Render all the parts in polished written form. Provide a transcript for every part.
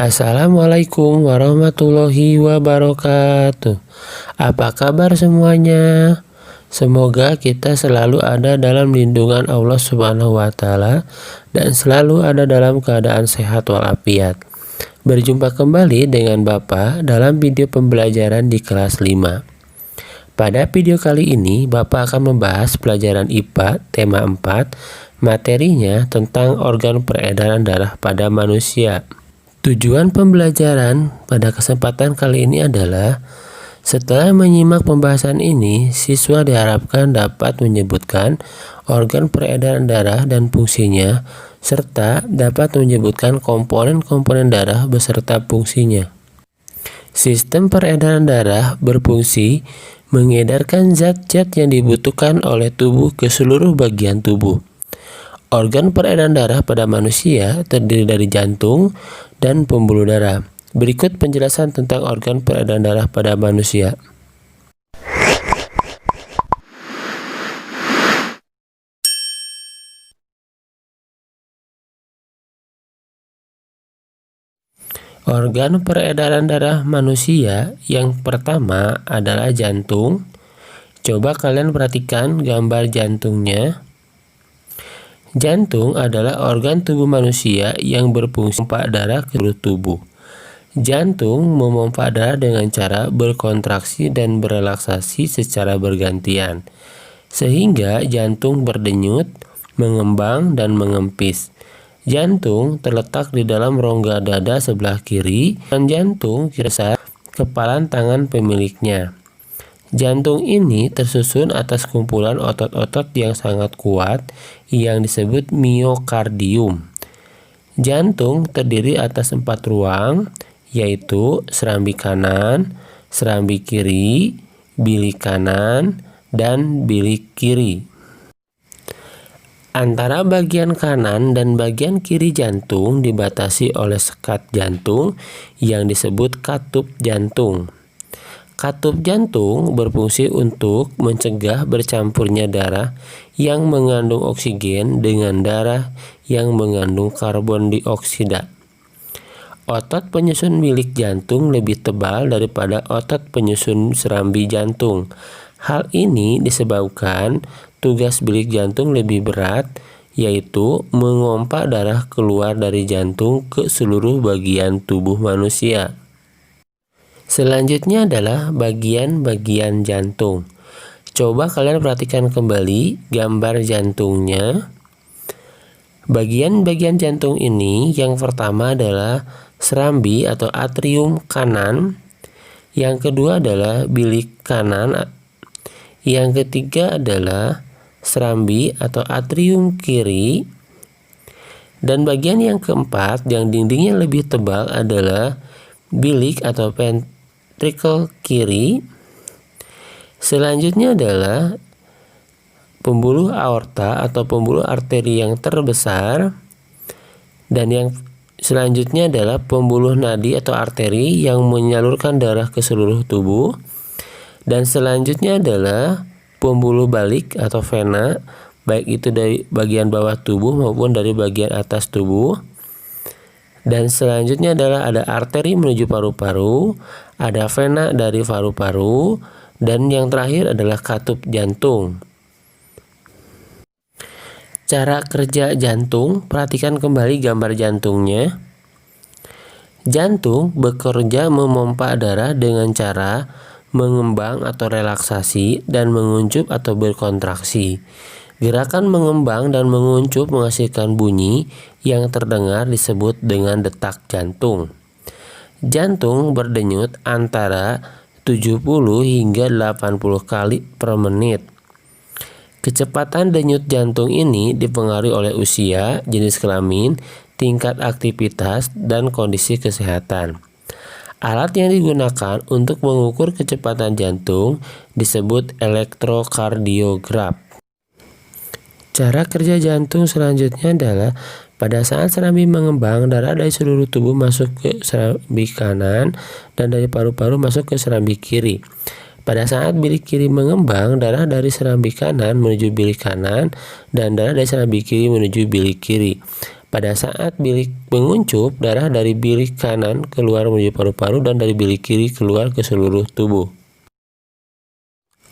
Assalamualaikum warahmatullahi wabarakatuh. Apa kabar semuanya? Semoga kita selalu ada dalam lindungan Allah Subhanahu wa Ta'ala dan selalu ada dalam keadaan sehat walafiat. Berjumpa kembali dengan Bapak dalam video pembelajaran di kelas 5. Pada video kali ini Bapak akan membahas pelajaran IPA tema 4, materinya tentang organ peredaran darah pada manusia. Tujuan pembelajaran pada kesempatan kali ini adalah setelah menyimak pembahasan ini, siswa diharapkan dapat menyebutkan organ peredaran darah dan fungsinya, serta dapat menyebutkan komponen-komponen darah beserta fungsinya. Sistem peredaran darah berfungsi mengedarkan zat-zat yang dibutuhkan oleh tubuh ke seluruh bagian tubuh. Organ peredaran darah pada manusia terdiri dari jantung dan pembuluh darah. Berikut penjelasan tentang organ peredaran darah pada manusia. Organ peredaran darah manusia yang pertama adalah jantung. Coba kalian perhatikan gambar jantungnya. Jantung adalah organ tubuh manusia yang berfungsi memompa darah ke seluruh tubuh. Jantung memompa darah dengan cara berkontraksi dan berelaksasi secara bergantian, sehingga jantung berdenyut, mengembang, dan mengempis. Jantung terletak di dalam rongga dada sebelah kiri, dan jantung kira kepalan tangan pemiliknya. Jantung ini tersusun atas kumpulan otot-otot yang sangat kuat yang disebut miokardium. Jantung terdiri atas 4 ruang, yaitu serambi kanan, serambi kiri, bilik kanan, dan bilik kiri. Antara bagian kanan dan bagian kiri jantung dibatasi oleh sekat jantung yang disebut katup jantung. Katup jantung berfungsi untuk mencegah bercampurnya darah yang mengandung oksigen dengan darah yang mengandung karbon dioksida. Otot penyusun bilik jantung lebih tebal daripada otot penyusun serambi jantung. Hal ini disebabkan tugas bilik jantung lebih berat, yaitu mengompa darah keluar dari jantung ke seluruh bagian tubuh manusia. Selanjutnya adalah bagian-bagian jantung. Coba kalian perhatikan kembali gambar jantungnya. Bagian-bagian jantung ini yang pertama adalah serambi atau atrium kanan. Yang kedua adalah bilik kanan. Yang ketiga adalah serambi atau atrium kiri. Dan bagian yang keempat yang dindingnya lebih tebal adalah bilik atau ventricle kiri. Selanjutnya adalah pembuluh aorta atau pembuluh arteri yang terbesar, dan yang selanjutnya adalah pembuluh nadi atau arteri yang menyalurkan darah ke seluruh tubuh, dan selanjutnya adalah pembuluh balik atau vena, baik itu dari bagian bawah tubuh maupun dari bagian atas tubuh. Dan selanjutnya adalah ada arteri menuju paru-paru, ada vena dari paru-paru, dan yang terakhir adalah katup jantung. Cara kerja jantung, perhatikan kembali gambar jantungnya. Jantung bekerja memompa darah dengan cara mengembang atau relaksasi dan menguncup atau berkontraksi. Gerakan mengembang dan menguncup menghasilkan bunyi yang terdengar disebut dengan detak jantung. Jantung berdenyut antara 70 hingga 80 kali per menit. Kecepatan denyut jantung ini dipengaruhi oleh usia, jenis kelamin, tingkat aktivitas, dan kondisi kesehatan. Alat yang digunakan untuk mengukur kecepatan jantung disebut elektrokardiograf. Cara kerja jantung selanjutnya adalah pada saat serambi mengembang, darah dari seluruh tubuh masuk ke serambi kanan dan dari paru-paru masuk ke serambi kiri. Pada saat bilik kiri mengembang, darah dari serambi kanan menuju bilik kanan dan darah dari serambi kiri menuju bilik kiri. Pada saat bilik menguncup, darah dari bilik kanan keluar menuju paru-paru dan dari bilik kiri keluar ke seluruh tubuh.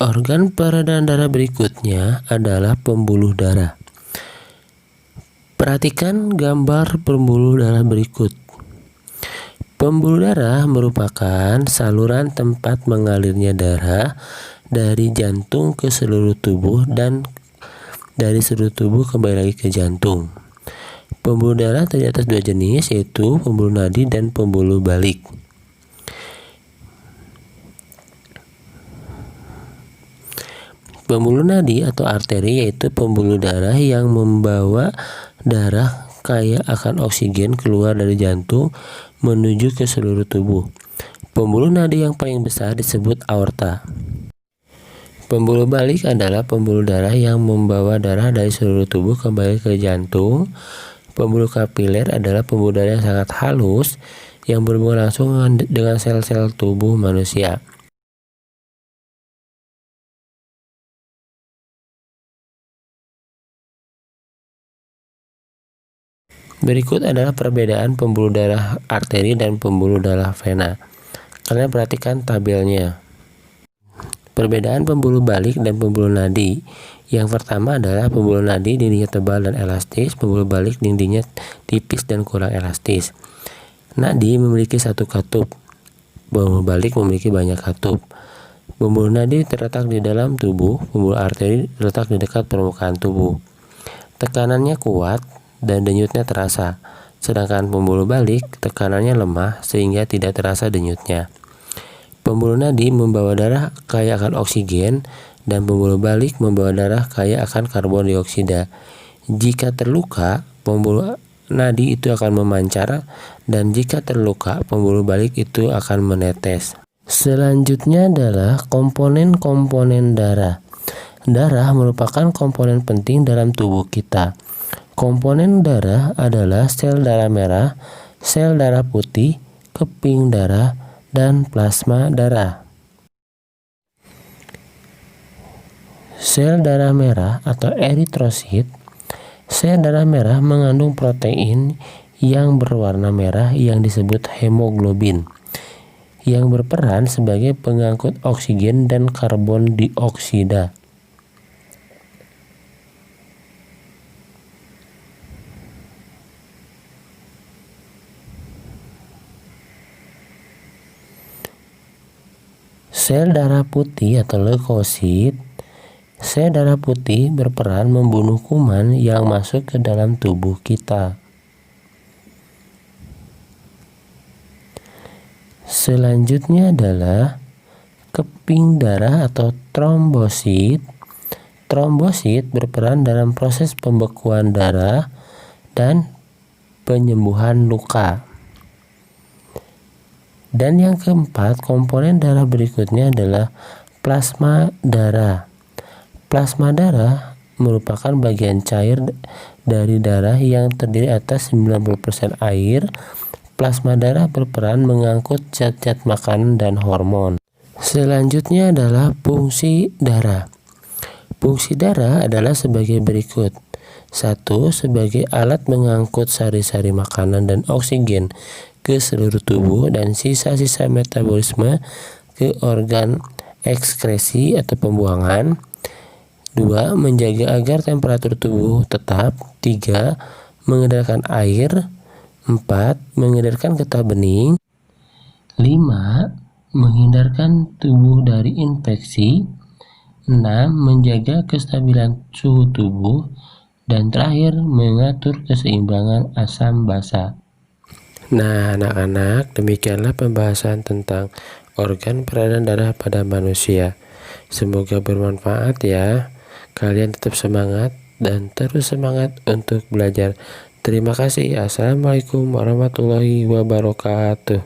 Organ peredaran darah berikutnya adalah pembuluh darah. Perhatikan gambar pembuluh darah berikut. Pembuluh darah merupakan saluran tempat mengalirnya darah dari jantung ke seluruh tubuh dan dari seluruh tubuh kembali lagi ke jantung. Pembuluh darah terdiri atas dua jenis, yaitu pembuluh nadi dan pembuluh balik. Pembuluh nadi atau arteri yaitu pembuluh darah yang membawa darah kaya akan oksigen keluar dari jantung menuju ke seluruh tubuh. Pembuluh nadi yang paling besar disebut aorta. Pembuluh balik adalah pembuluh darah yang membawa darah dari seluruh tubuh kembali ke jantung. Pembuluh kapiler adalah pembuluh darah yang sangat halus yang berhubungan langsung dengan sel-sel tubuh manusia. Berikut adalah perbedaan pembuluh darah arteri dan pembuluh darah vena. Kalian perhatikan tabelnya. Perbedaan pembuluh balik dan pembuluh nadi. Yang pertama adalah pembuluh nadi dindingnya tebal dan elastis, pembuluh balik dindingnya tipis dan kurang elastis. Nadi memiliki satu katup, pembuluh balik memiliki banyak katup. Pembuluh nadi terletak di dalam tubuh, pembuluh arteri terletak di dekat permukaan tubuh. Tekanannya kuat dan denyutnya terasa, sedangkan pembuluh balik tekanannya lemah sehingga tidak terasa denyutnya. Pembuluh nadi membawa darah kaya akan oksigen dan pembuluh balik membawa darah kaya akan karbon dioksida. Jika terluka, pembuluh nadi itu akan memancar dan jika terluka, pembuluh balik itu akan menetes. Selanjutnya adalah komponen-komponen darah. Darah merupakan komponen penting dalam tubuh kita. Komponen darah adalah sel darah merah, sel darah putih, keping darah, dan plasma darah. Sel darah merah atau eritrosit. Sel darah merah mengandung protein yang berwarna merah yang disebut hemoglobin, yang berperan sebagai pengangkut oksigen dan karbon dioksida. Sel darah putih atau leukosit. Sel darah putih berperan membunuh kuman yang masuk ke dalam tubuh kita. Selanjutnya adalah keping darah atau trombosit. Trombosit berperan dalam proses pembekuan darah dan penyembuhan luka. Dan yang keempat, komponen darah berikutnya adalah plasma darah. Plasma darah merupakan bagian cair dari darah yang terdiri atas 90% air. Plasma darah berperan mengangkut zat-zat makanan dan hormon. Selanjutnya adalah fungsi darah. Fungsi darah adalah sebagai berikut. 1. Sebagai alat mengangkut sari-sari makanan dan oksigen ke seluruh tubuh dan sisa-sisa metabolisme ke organ ekskresi atau pembuangan. 2. Menjaga agar temperatur tubuh tetap. 3. Mengedarkan air. 4. Mengedarkan getah bening. 5. Menghindarkan tubuh dari infeksi. 6. Menjaga kestabilan suhu tubuh. Dan terakhir, mengatur keseimbangan asam basa. Nah, anak-anak, demikianlah pembahasan tentang organ peredaran darah pada manusia. Semoga bermanfaat ya. Kalian tetap semangat dan terus semangat untuk belajar. Terima kasih. Assalamualaikum warahmatullahi wabarakatuh.